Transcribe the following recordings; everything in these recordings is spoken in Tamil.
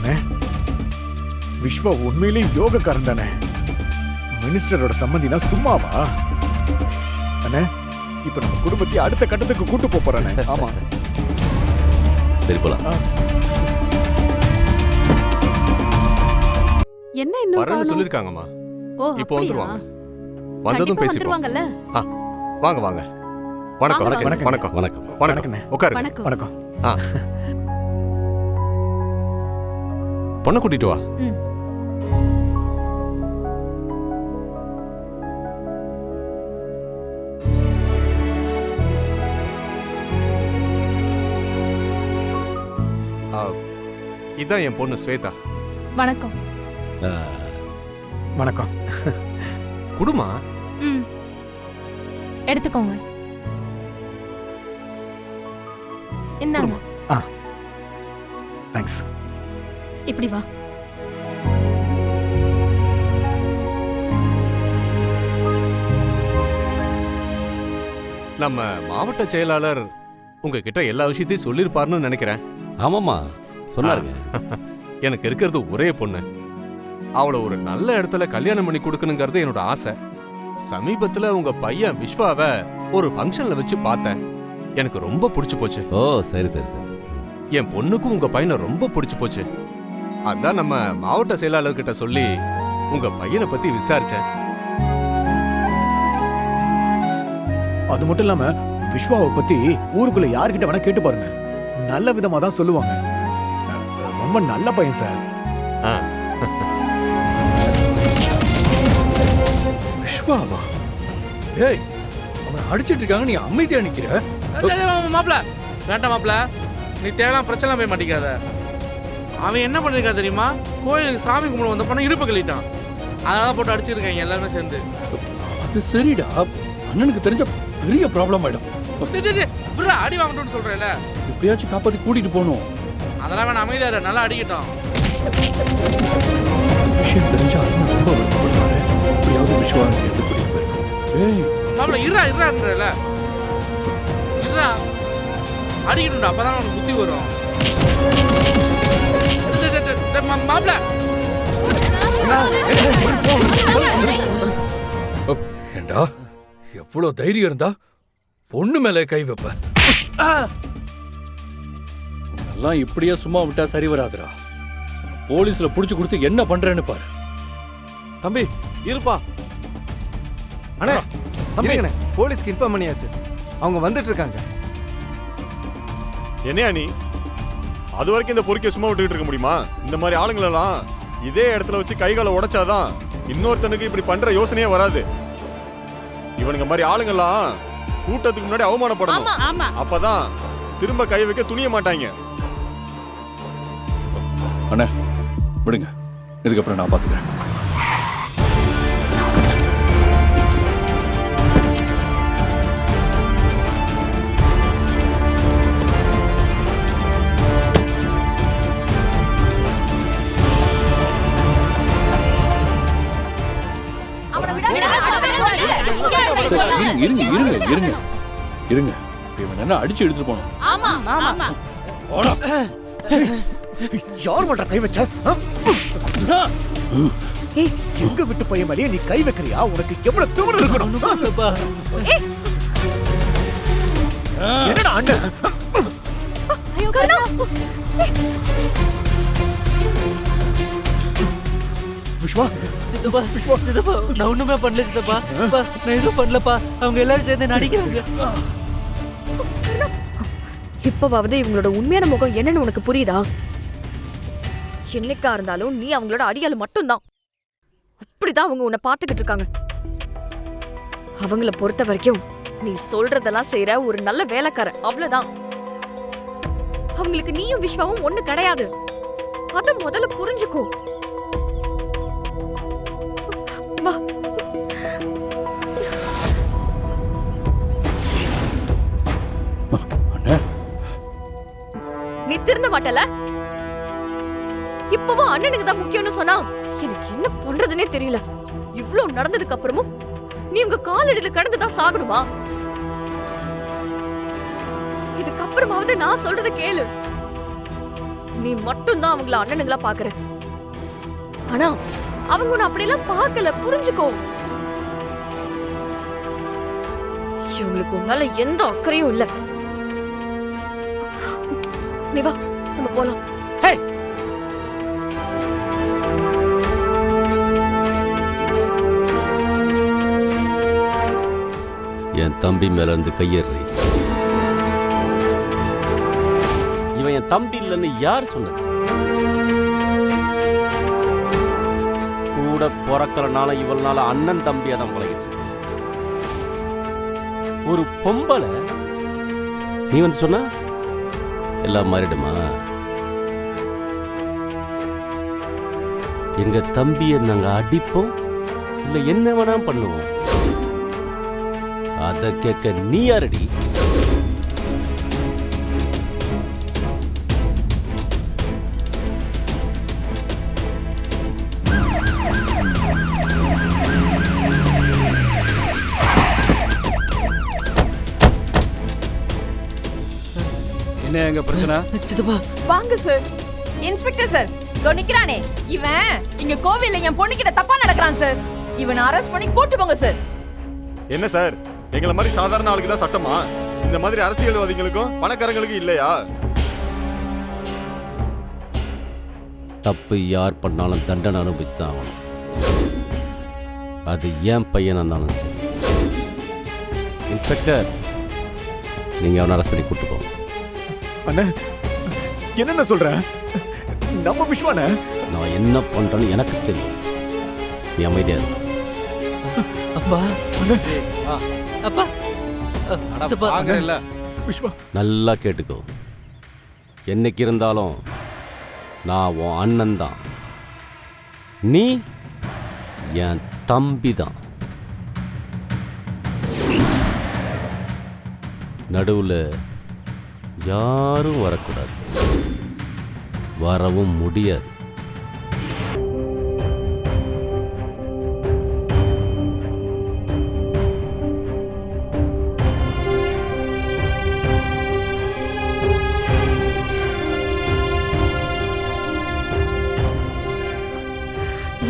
அண்ணே, விஸ்வா உண்மையிலேயே யோகக்காரன் தானே? மினிஸ்டரோட சம்பந்தினா சும்மாவா? அண்ணே, இப்ப நம்ம குடும்பத்தை அடுத்த கட்டத்துக்கு கூட்டு போறானே. ஆமா, சரி போலாம். என்ன இன்னும் வரேன்னு சொல்லிருக்காங்கம்மா. ஓ, இப்போ வந்துருவாங்க. கண்டிப்பா வந்ததும் பேசிப்போம். வந்துருவாங்கல்ல. வாங்க வாங்க. வணக்கம் வாங்க, வணக்கம் வணக்கம். வணக்கம் வணக்கண்ணே. வணக்கம். உட்காருங்க. வணக்கம். வணக்கம். பொண்ணை கூட்டிட்டு வா. ம். இதான் என் பொண்ணு ஸ்வேதா. வணக்கம். வணக்கம். குடுமா? ம். எடுத்துக்கோங்க. இந்தாங்க. தேங்க்ஸ். இப்படி வா. நம்ம மாவட்ட செயலாளர் உங்ககிட்ட எல்லா விஷயத்தையும் சொல்லிருப்பாருன்னு நினைக்கிறேன். ஆமாமா, சொன்னாருங்க. எனக்கு இருக்கிறது ஒரே பொண்ணு. அவளை ஒரு நல்ல இடத்துல கல்யாணம் பண்ணி கொடுக்கணுங்கிறது என்னோட ஆசை. சமீபத்துல உங்க பையன் விஸ்வாவை ஒரு ஃபங்க்ஷன்ல வச்சு பார்த்தேன். எனக்கு ரொம்ப பிடிச்சு போச்சு. ஓ, சரி சரி சரி. என் பொண்ணுக்கும் உங்க பையனை ரொம்ப பிடிச்சு போச்சு. அதான் நம்ம மாவட்ட செயலாளர்கிட்ட சொல்லி உங்க பையனை பத்தி விசாரிச்சேன். அது மட்டும் இல்லாம விஸ்வாவை பத்தி ஊருக்குள்ள யார்கிட்ட வேணா கேட்டு பாருங்க, நல்ல விதமா தான் சொல்லுவாங்க. ரொம்ப நல்ல பையன் சார். விஸ்வாவா? ஏய், அவனை அடிச்சிட்டு இருக்காங்க, நீ அமைதியா நிக்கிற? மாப்பிள வேண்டாம் மாப்பிள, நீ தேவையான பிரச்சனை போய் மாட்டிக்காத. அவன் என்ன பண்ணிருக்கா தெரியுமா? கோயிலுக்கு சாமி கும்பிட வந்த பொண்ணு இடுப்பு கழிட்டான். அதனால போட்டு அடிச்சிருக்காங்க எல்லாருமே சேர்ந்து. அது சரிடா, அண்ணனுக்கு தெரிஞ்ச பெரிய ப்ராப்ளம் ஆயிடும். விட்றா, அடி வாங்கட்டும்னு சொல்றேன்ல. எப்படியாச்சும் காப்பாத்தி கூட்டிட்டு போகணும். அதெல்லாம் வேணா, அமைதியா நல்லா அடிக்கட்டும். விஷயம் தெரிஞ்சா அண்ணன் ரொம்ப வருத்தப்படுவாரு. எப்படியாவது விஸ்வா எடுத்து கூட்டிட்டு போயிடணும். ஏய் மாப்பிள இருறா அடிக்கணும்டா, அப்பதான் உனக்கு புத்தி வரும். மாப்பிள ஏண்டா, எவ்வளவு தைரியம் இருந்தா பொண்ணு மேல கை வைப்ப? எல்லாம் இப்படியே சும்மா விட்டா சரி வராதுடா. போலீஸ்ல புடிச்சு கொடுத்து என்ன பண்றேன்னு பாரு. தம்பி இருப்பா. அண்ணே, தம்பிங்கண்ணே, போலீஸ்க்கு இன்ஃபார்ம் பண்ணியாச்சு. அவங்க வந்துட்டு இருக்காங்க. என்னையா நீ அது வரைக்கும் இந்த பொறுக்கை சும்மா விட்டுக்கிட்டு இருக்க முடியுமா? இந்த மாதிரி ஆளுங்களெல்லாம் இதே இடத்துல வச்சு கைகால உடைச்சாதான் இன்னொருத்தனுக்கு இப்படி பண்ற யோசனையே வராது. இவனுங்க மாதிரி ஆளுங்கெல்லாம் கூட்டத்துக்கு முன்னாடி அவமானப்படணும். அப்பதான் திரும்ப கை வைக்க துணிய மாட்டாங்க. அண்ணே விடுங்க, இதுக்கப்புறம் நான் பாத்துக்கிறேன். இருங்க இருங்க இருங்க இருங்க, இவன் என்ன அடிச்சு எடுத்துட்டு போனோம். ஆமா ஆமா. யார் மட்டும் கை வச்ச? எங்க விட்டு பையன் மேலேயே நீ கை வைக்கிறியா? உனக்கு எவ்வளவு திமிரு இருக்கணும்? என்னடா அண்ணன்? விஸ்வா, சித்தப்பா சித்தப்பா, நான் ஒண்ணுமே பண்ணல சித்தப்பா. நான் எதுவும் பண்ணலப்பா, அவங்க எல்லாரும் சேர்ந்து நடிக்கிறாங்க. இப்பவாவது இவங்களோட உண்மையான முகம் என்னன்னு உனக்கு புரியுதா? என்னைக்கா இருந்தாலும் நீ அவங்களோட அடியாள் மட்டும்தான். அப்படிதான் அவங்க உன்னை பாத்துக்கிட்டு இருக்காங்க. அவங்கள பொறுத்த வரைக்கும் நீ சொல்றதெல்லாம் செய்யற ஒரு நல்ல வேலைக்கார, அவ்வளவுதான். அவங்களுக்கு நீயும் விஸ்வாவும் ஒண்ணு கிடையாது. அத முதல்ல புரிஞ்சுக்கோ. வா. நீ திருந்த மாட்டல? இப்பவும் அண்ணனுக்கு தான் முக்கியம்னு சொன்னா எனக்கு என்ன பண்றதுன்னே தெரியல. இவ்ளோ நடந்ததுக்கு அப்புறமும் நீ உங்க காலடியில கடந்துதான் சாகணுமா? இதுக்கப்புறமாவது நான் சொல்றத கேளு. நீ மட்டும்தான் அவங்கள அண்ணனுங்களா பாக்குற. ஆனா அவங்க உன்னை அப்படியெல்லாம் பார்க்கல, புரிஞ்சுக்கோ. இவங்களுக்கு உன் மேல எந்த அக்கறையும் இல்ல. நீ வா, நம்ம போலாம். என் தம்பி மேல இருந்து கையேறி. இவன் என் தம்பி இல்லைன்னு யார் சொன்னது? கூட பிறக்கலனால இவள்னால அண்ணன் தம்பியா தான் பழகிட்டு. ஒரு பொம்பளை நீ வந்து சொன்ன எல்லாம் மாறிடுமா? எங்க தம்பியை நாங்க அடிப்போம், இல்ல என்ன வேணா பண்ணுவோம். அத கேட்க நீ யாரடி? என்ன எங்க பிரச்சனை? சித்தப்பா வாங்க சார். இன்ஸ்பெக்டர் சார், இதோ நிக்கிறானே இவன் இங்க கோவில்ல என் பொண்ணுகிட்ட தப்பா நடக்கிறான் சார். இவனை அரெஸ்ட் பண்ணி கூட்டு போங்க சார். என்ன சார், எங்களை மாதிரி சாதாரண ஆளுக்கு தான் சட்டமா? இந்த மாதிரி அரசியல்வாதிகளுக்கும் பணக்காரங்களுக்கும் இல்லையா? தப்பு யார் பண்ணாலும் தண்டனை அனுபவிச்சு தான் ஆகணும். அது ஏன் பையனா இருந்தாலும் சரி. இன்ஸ்பெக்டர், நீங்க அவனை அரெஸ்ட் பண்ணி கூட்டு போங்க. அண்ணே, என்னென்ன சொல்ற? நம்ம விஸ்வான நான் என்ன பண்றேன்னு எனக்கு தெரியும். நீ அமைதியா இரு. அப்பா அப்பா சித்தப்பா இல்ல விஸ்வா, நல்லா கேட்டுக்கோ. என்னைக்கு இருந்தாலும் நான் உன் அண்ணன் தான், நீ என் தம்பி தான். நடுவுல யாரும் வரக்கூடாது, வரவும் முடியாது.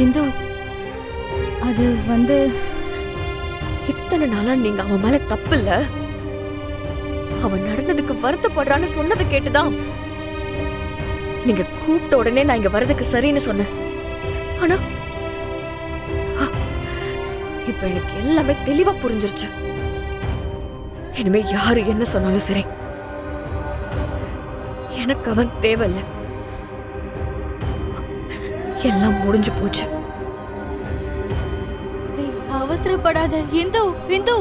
இந்து, அது வந்து இத்தனை நாளா நீங்க அவன் மேல தப்பு இல்ல, அவன் நடந்ததுக்கு வருத்தப்படுறான்னு சொன்னதை கேட்டுதான் நீங்க கூப்பிட்ட உடனே நான் இங்க வர்றதுக்கு சரின்னு சொன்னேன். ஆனா இப்ப எனக்கு எல்லாமே தெளிவா புரிஞ்சிருச்சு. இனிமே யாரு என்ன சொன்னாலும் சரி, எனக்கு அவன் தேவையில்லை. எல்லாம் முடிஞ்சு போச்சு. அவசரப்படாத இந்து. இந்து